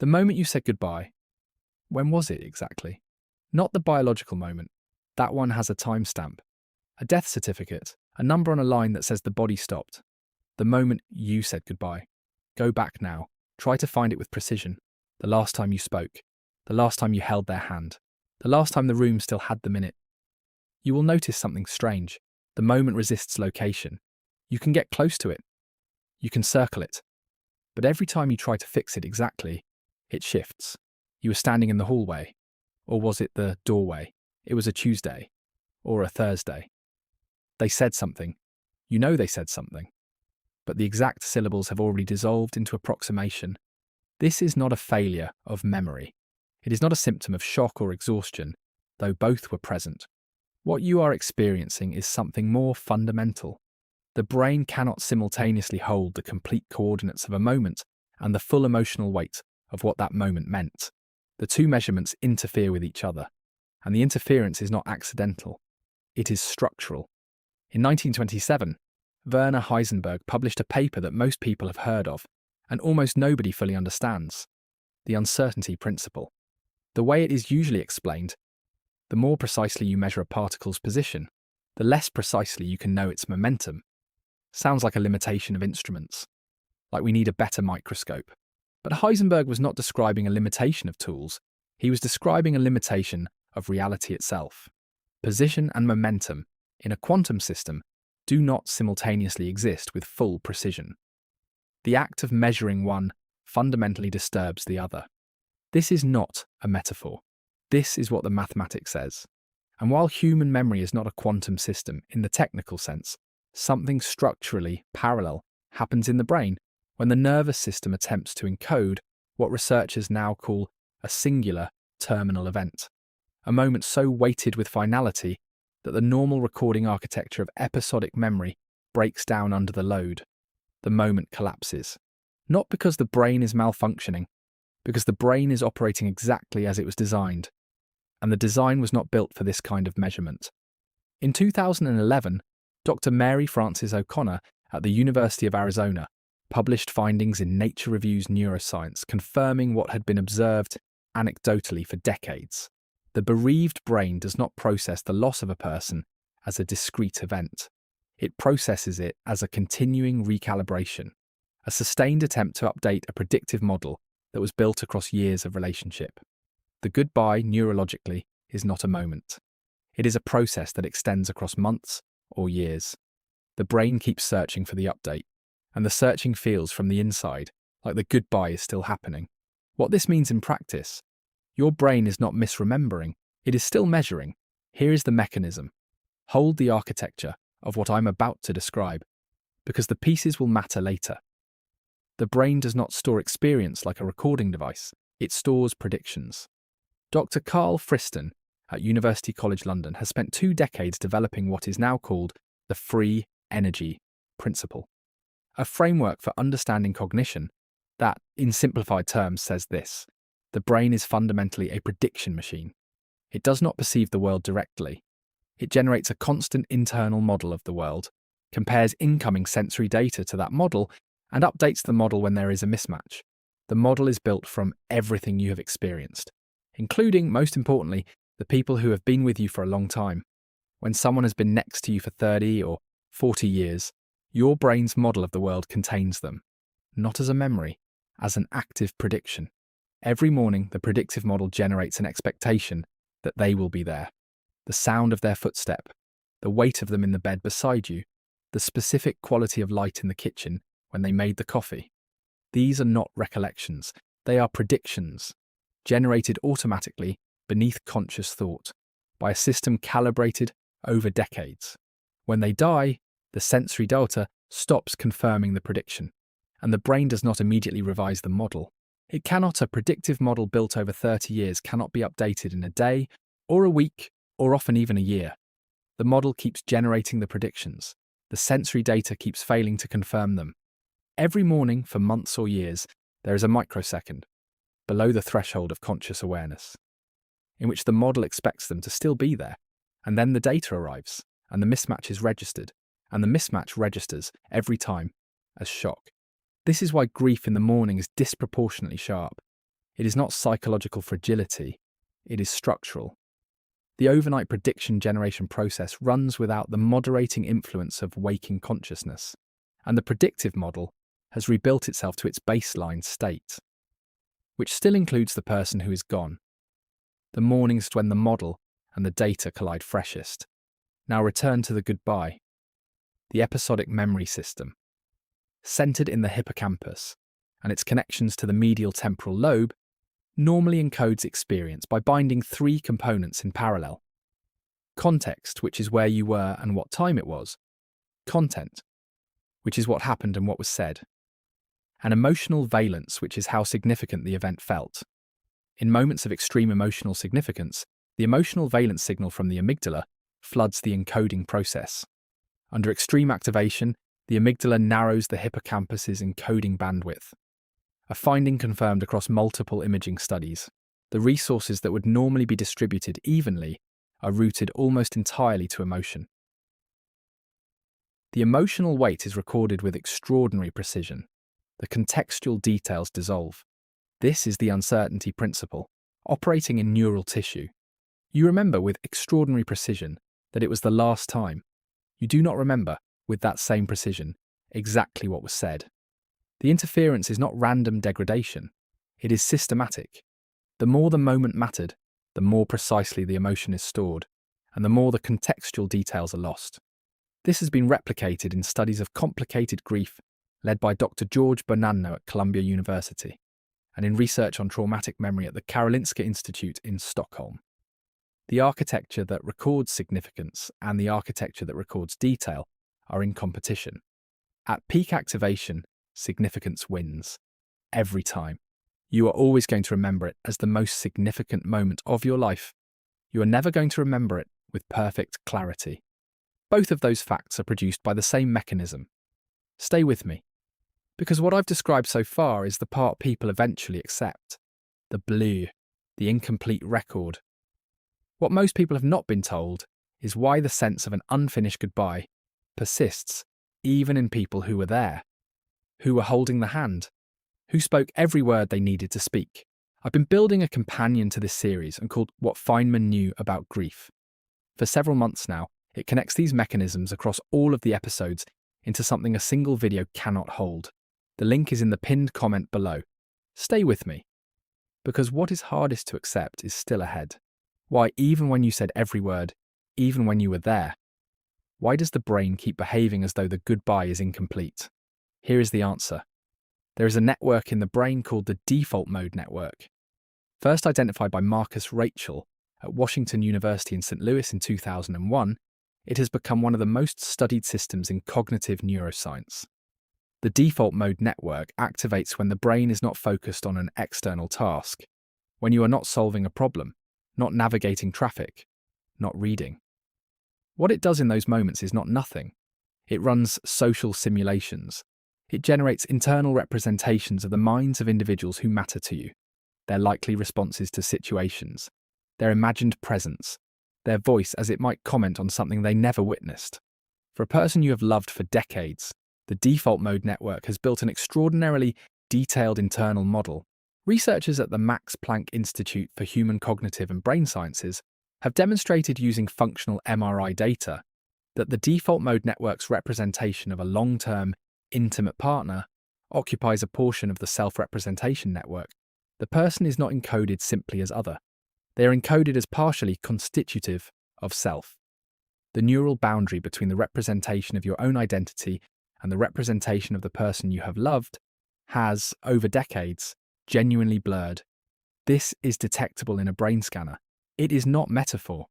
The moment you said goodbye, when was it exactly? Not the biological moment. That one has a timestamp, a death certificate, a number on a line that says the body stopped. The moment you said goodbye. Go back now. Try to find it with precision. The last time you spoke. The last time you held their hand. The last time the room still had them in it. You will notice something strange. The moment resists location. You can get close to it. You can circle it. But every time you try to fix it exactly, it shifts. You were standing in the hallway. Or was it the doorway? It was a Tuesday. Or a Thursday. They said something. You know they said something. But the exact syllables have already dissolved into approximation. This is not a failure of memory. It is not a symptom of shock or exhaustion, though both were present. What you are experiencing is something more fundamental. The brain cannot simultaneously hold the complete coordinates of a moment and the full emotional weight of what that moment meant. The two measurements interfere with each other, and the interference is not accidental. It is structural. In 1927, Werner Heisenberg published a paper that most people have heard of, and almost nobody fully understands: the uncertainty principle. The way it is usually explained, the more precisely you measure a particle's position, the less precisely you can know its momentum. Sounds like a limitation of instruments, like we need a better microscope. But Heisenberg was not describing a limitation of tools, he was describing a limitation of reality itself. Position and momentum, in a quantum system, do not simultaneously exist with full precision. The act of measuring one fundamentally disturbs the other. This is not a metaphor. This is what the mathematics says. And while human memory is not a quantum system in the technical sense, something structurally parallel happens in the brain when the nervous system attempts to encode what researchers now call a singular terminal event, a moment so weighted with finality that the normal recording architecture of episodic memory breaks down under the load. The moment collapses. Not because the brain is malfunctioning, because the brain is operating exactly as it was designed, and the design was not built for this kind of measurement. In 2011, Dr. Mary Frances O'Connor at the University of Arizona published findings in Nature Reviews Neuroscience confirming what had been observed anecdotally for decades. The bereaved brain does not process the loss of a person as a discrete event. It processes it as a continuing recalibration, a sustained attempt to update a predictive model that was built across years of relationship. The goodbye, neurologically, is not a moment. It is a process that extends across months or years. The brain keeps searching for the update, and the searching feels from the inside like the goodbye is still happening. What this means in practice: your brain is not misremembering, it is still measuring. Here is the mechanism. Hold the architecture of what I'm about to describe, because the pieces will matter later. The brain does not store experience like a recording device, it stores predictions. Dr. Carl Friston at University College London has spent 2 decades developing what is now called the free energy principle, a framework for understanding cognition that, in simplified terms, says this: the brain is fundamentally a prediction machine. It does not perceive the world directly. It generates a constant internal model of the world, compares incoming sensory data to that model, and updates the model when there is a mismatch. The model is built from everything you have experienced, including, most importantly, the people who have been with you for a long time. When someone has been next to you for 30 or 40 years, your brain's model of the world contains them, not as a memory, as an active prediction. Every morning, the predictive model generates an expectation that they will be there. The sound of their footstep, the weight of them in the bed beside you, the specific quality of light in the kitchen when they made the coffee. These are not recollections, they are predictions, generated automatically beneath conscious thought, by a system calibrated over decades. When they die, the sensory delta stops confirming the prediction, and the brain does not immediately revise the model. It cannot. A predictive model built over 30 years cannot be updated in a day, or a week, or often even a year. The model keeps generating the predictions. The sensory data keeps failing to confirm them. Every morning, for months or years, there is a microsecond, below the threshold of conscious awareness, in which the model expects them to still be there, and then the data arrives, and the mismatch is registered, and the mismatch registers every time as shock. This is why grief in the morning is disproportionately sharp. It is not psychological fragility, it is structural. The overnight prediction generation process runs without the moderating influence of waking consciousness, and the predictive model has rebuilt itself to its baseline state, which still includes the person who is gone. The mornings when the model and the data collide freshest. Now return to the goodbye. The episodic memory system, centered in the hippocampus, and its connections to the medial temporal lobe, normally encodes experience by binding three components in parallel. Context, which is where you were and what time it was. Content, which is what happened and what was said. And emotional valence, which is how significant the event felt. In moments of extreme emotional significance, the emotional valence signal from the amygdala floods the encoding process. Under extreme activation, the amygdala narrows the hippocampus's encoding bandwidth. A finding confirmed across multiple imaging studies. The resources that would normally be distributed evenly are routed almost entirely to emotion. The emotional weight is recorded with extraordinary precision. The contextual details dissolve. This is the uncertainty principle, operating in neural tissue. You remember with extraordinary precision that it was the last time. You do not remember, with that same precision, exactly what was said. The interference is not random degradation. It is systematic. The more the moment mattered, the more precisely the emotion is stored, and the more the contextual details are lost. This has been replicated in studies of complicated grief led by Dr. George Bonanno at Columbia University, and in research on traumatic memory at the Karolinska Institute in Stockholm. The architecture that records significance and the architecture that records detail are in competition. At peak activation, significance wins. Every time. You are always going to remember it as the most significant moment of your life. You are never going to remember it with perfect clarity. Both of those facts are produced by the same mechanism. Stay with me, because what I've described so far is the part people eventually accept. The blue, the incomplete record. What most people have not been told is why the sense of an unfinished goodbye persists even in people who were there, who were holding the hand, who spoke every word they needed to speak. I've been building a companion to this series and called What Feynman Knew About Grief. For several months now, it connects these mechanisms across all of the episodes into something a single video cannot hold. The link is in the pinned comment below. Stay with me, because what is hardest to accept is still ahead. Why, even when you said every word, even when you were there, why does the brain keep behaving as though the goodbye is incomplete? Here is the answer. There is a network in the brain called the default mode network. First identified by Marcus Rachel at Washington University in St. Louis in 2001, it has become one of the most studied systems in cognitive neuroscience. The default mode network activates when the brain is not focused on an external task, when you are not solving a problem, not navigating traffic, not reading. What it does in those moments is not nothing. It runs social simulations. It generates internal representations of the minds of individuals who matter to you, their likely responses to situations, their imagined presence, their voice as it might comment on something they never witnessed. For a person you have loved for decades, the default mode network has built an extraordinarily detailed internal model. Researchers at the Max Planck Institute for Human Cognitive and Brain Sciences have demonstrated using functional MRI data that the default mode network's representation of a long-term, intimate partner occupies a portion of the self-representation network. The person is not encoded simply as other. They are encoded as partially constitutive of self. The neural boundary between the representation of your own identity and the representation of the person you have loved has, over decades, genuinely blurred. This is detectable in a brain scanner. It is not metaphor.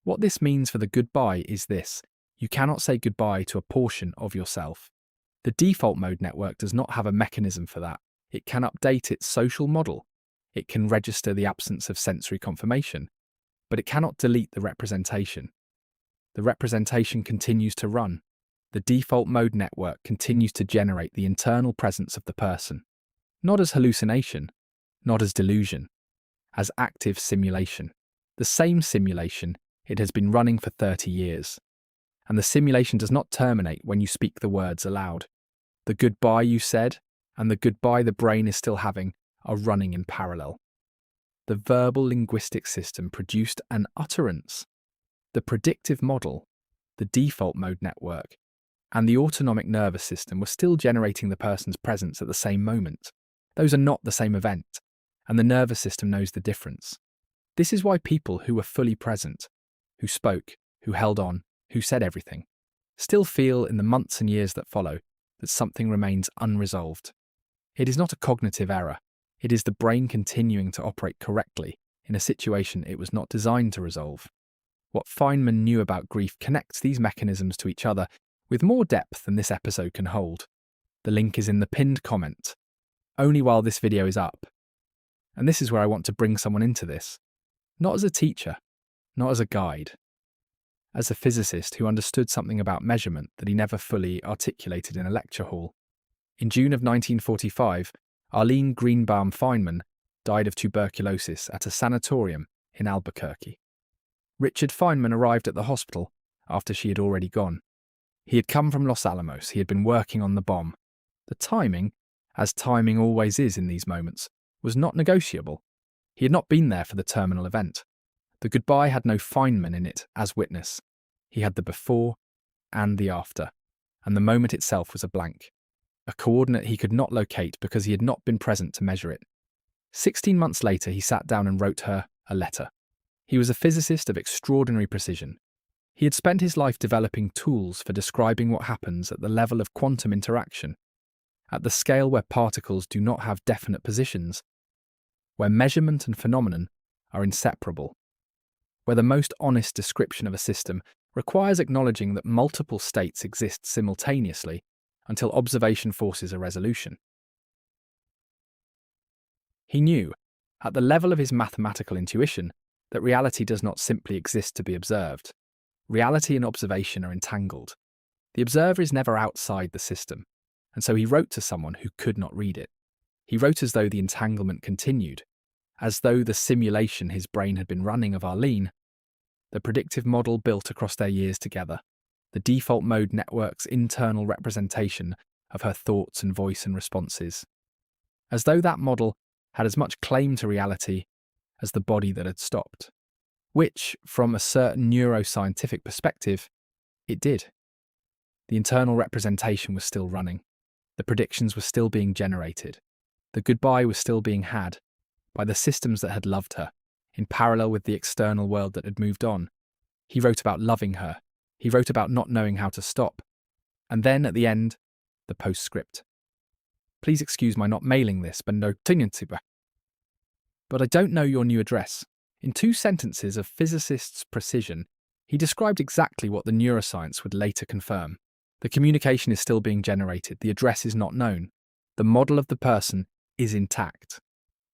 What this means for the goodbye is this: you cannot say goodbye to a portion of yourself. The default mode network does not have a mechanism for that. It can update its social model. It can register the absence of sensory confirmation, but it cannot delete the representation. The representation continues to run. The default mode network continues to generate the internal presence of the person, not as hallucination, not as delusion, as active simulation. The same simulation it has been running for 30 years. And the simulation does not terminate when you speak the words aloud. The goodbye you said and the goodbye the brain is still having are running in parallel. The verbal linguistic system produced an utterance. The predictive model, the default mode network, and the autonomic nervous system were still generating the person's presence at the same moment. Those are not the same event, and the nervous system knows the difference. This is why people who were fully present, who spoke, who held on, who said everything, still feel in the months and years that follow that something remains unresolved. It is not a cognitive error. It is the brain continuing to operate correctly in a situation it was not designed to resolve. What Feynman knew about grief connects these mechanisms to each other with more depth than this episode can hold. The link is in the pinned comment, only while this video is up. And this is where I want to bring someone into this. Not as a teacher, not as a guide. As a physicist who understood something about measurement that he never fully articulated in a lecture hall. In June of 1945, Arlene Greenbaum Feynman died of tuberculosis at a sanatorium in Albuquerque. Richard Feynman arrived at the hospital after she had already gone. He had come from Los Alamos. He had been working on the bomb. The timing, as timing always is in these moments, was not negotiable. He had not been there for the terminal event. The goodbye had no Feynman in it as witness. He had the before and the after, and the moment itself was a blank, a coordinate he could not locate because he had not been present to measure it. 16 months later, he sat down and wrote her a letter. He was a physicist of extraordinary precision. He had spent his life developing tools for describing what happens at the level of quantum interaction, at the scale where particles do not have definite positions, where measurement and phenomenon are inseparable, where the most honest description of a system requires acknowledging that multiple states exist simultaneously until observation forces a resolution. He knew, at the level of his mathematical intuition, that reality does not simply exist to be observed. Reality and observation are entangled. The observer is never outside the system, and so he wrote to someone who could not read it. He wrote as though the entanglement continued, as though the simulation his brain had been running of Arlene, the predictive model built across their years together, the default mode network's internal representation of her thoughts and voice and responses, as though that model had as much claim to reality as the body that had stopped, which, from a certain neuroscientific perspective, it did. The internal representation was still running. The predictions were still being generated. The goodbye was still being had by the systems that had loved her, in parallel with the external world that had moved on. He wrote about loving her. He wrote about not knowing how to stop. And then, at the end, the postscript. Please excuse my not mailing this, but I don't know your new address. In 2 sentences of physicist's precision, he described exactly what the neuroscience would later confirm. The communication is still being generated. The address is not known. The model of the person is intact.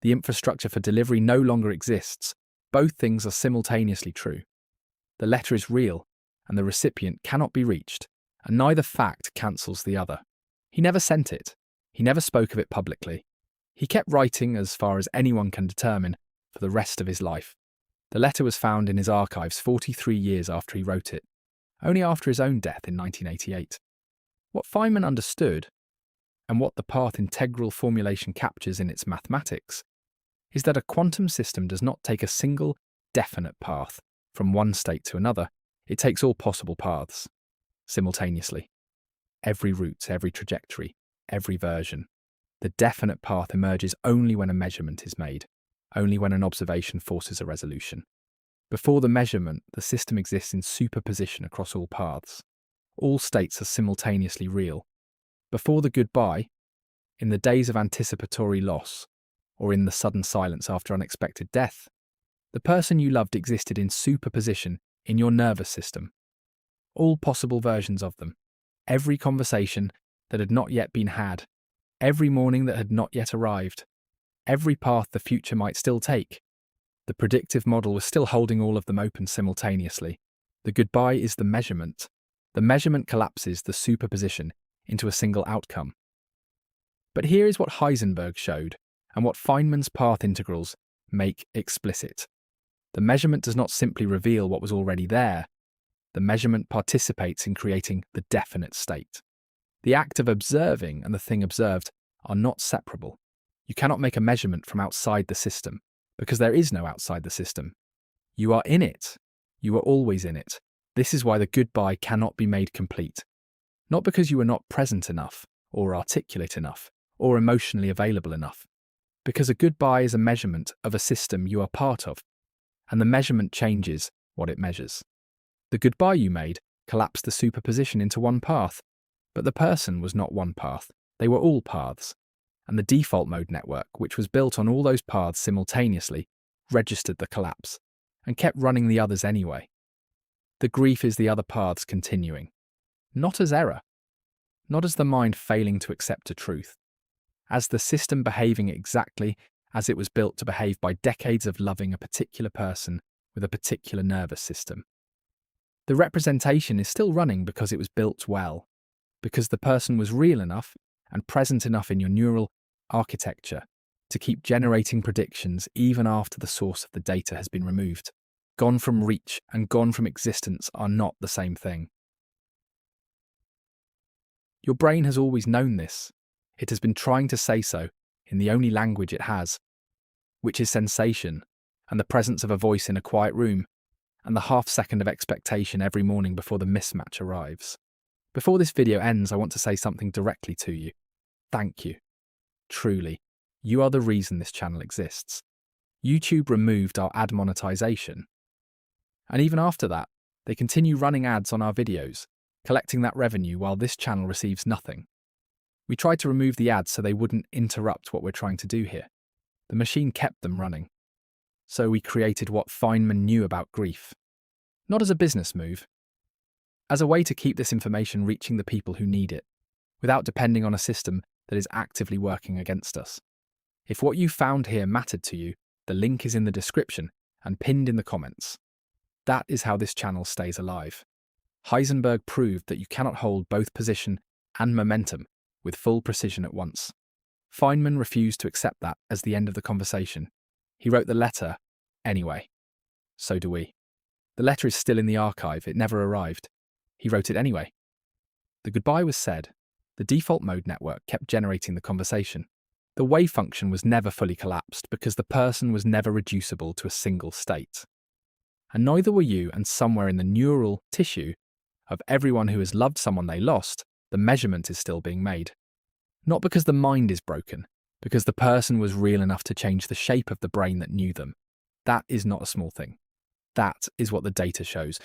The infrastructure for delivery no longer exists. Both things are simultaneously true. The letter is real, and the recipient cannot be reached, and neither fact cancels the other. He never sent it. He never spoke of it publicly. He kept writing, as far as anyone can determine, for the rest of his life. The letter was found in his archives 43 years after he wrote it, only after his own death in 1988. What Feynman understood, and what the path integral formulation captures in its mathematics, is that a quantum system does not take a single, definite path from one state to another. It takes all possible paths, simultaneously. Every route, every trajectory, every version. The definite path emerges only when a measurement is made, only when an observation forces a resolution. Before the measurement, the system exists in superposition across all paths. All states are simultaneously real. Before the goodbye, in the days of anticipatory loss, or in the sudden silence after unexpected death, the person you loved existed in superposition in your nervous system. All possible versions of them. Every conversation that had not yet been had. Every morning that had not yet arrived. Every path the future might still take. The predictive model was still holding all of them open simultaneously. The goodbye is the measurement. The measurement collapses the superposition into a single outcome. But here is what Heisenberg showed, and what Feynman's path integrals make explicit. The measurement does not simply reveal what was already there. The measurement participates in creating the definite state. The act of observing and the thing observed are not separable. You cannot make a measurement from outside the system, because there is no outside the system. You are in it. You are always in it. This is why the goodbye cannot be made complete. Not because you are not present enough, or articulate enough, or emotionally available enough. Because a goodbye is a measurement of a system you are part of, and the measurement changes what it measures. The goodbye you made collapsed the superposition into one path, but the person was not one path. They were all paths. And the default mode network, which was built on all those paths simultaneously, registered the collapse and kept running the others anyway. The grief is the other paths continuing, not as error, not as the mind failing to accept a truth, as the system behaving exactly as it was built to behave by decades of loving a particular person with a particular nervous system. The representation is still running because it was built well, because the person was real enough and present enough in your neural architecture to keep generating predictions even after the source of the data has been removed. Gone from reach and gone from existence are not the same thing. Your brain has always known this. It has been trying to say so in the only language it has, which is sensation and the presence of a voice in a quiet room and the half-second of expectation every morning before the mismatch arrives. Before this video ends, I want to say something directly to you. Thank you. Truly, you are the reason this channel exists. YouTube removed our ad monetization. And even after that, they continue running ads on our videos, collecting that revenue while this channel receives nothing. We tried to remove the ads so they wouldn't interrupt what we're trying to do here. The machine kept them running. So we created what Feynman knew about grief. Not as a business move, as a way to keep this information reaching the people who need it, without depending on a system that is actively working against us. If what you found here mattered to you, the link is in the description and pinned in the comments. That is how this channel stays alive. Heisenberg proved that you cannot hold both position and momentum with full precision at once. Feynman refused to accept that as the end of the conversation. He wrote the letter anyway. So do we. The letter is still in the archive, it never arrived. He wrote it anyway. The goodbye was said. The default mode network kept generating the conversation. The wave function was never fully collapsed because the person was never reducible to a single state. And neither were you, and somewhere in the neural tissue of everyone who has loved someone they lost, the measurement is still being made. Not because the mind is broken, because the person was real enough to change the shape of the brain that knew them. That is not a small thing. That is what the data shows.